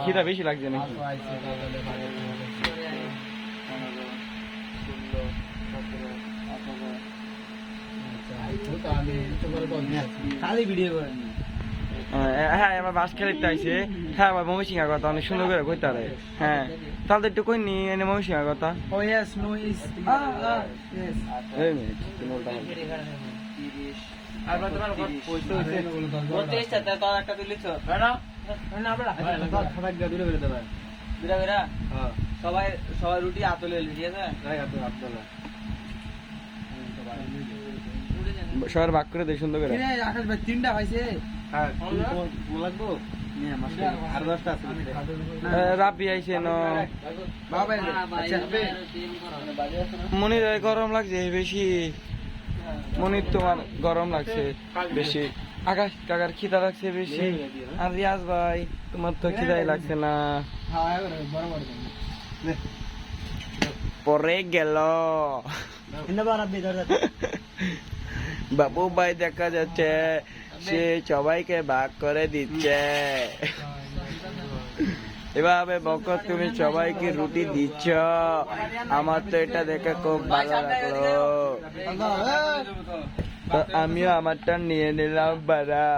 খিদা বেশি লাগছে নাকি? হ্যাঁ আমার বাস খেলিতে আইসে। হ্যাঁ আমার ময়মনসিংহের কথা অনেক সুন্দর করে কইতে পারে। হ্যাঁ তাহলে একটু কই নি এনে ময়মনসিংহের কথা। সবাই সবাই রুটি আতলে ঠিক আছে সবার ভাগ করে দেয় সুন্দর করে। আকাশ ভাই 3টা হয়েছে রাবি আইসে ন মনির গরম লাগছে বেশি। মনির তোমার গরম লাগছে বেশি। আকাশ কাকার খিদা লাগছে বেশি। আর রিয়াজ ভাই তোমার তো খিদাই লাগছে না। পরে গেল বাবু ভাই দেখা যাচ্ছে সে সবাইকে ভাগ করে দিচ্ছে। এভাবে বকত তুমি সবাইকে রুটি দিচ্ছ, আমার তো এটা দেখে খুব ভালো লাগলো। আমিও আমারটা নিয়ে নিলাম বাড়া।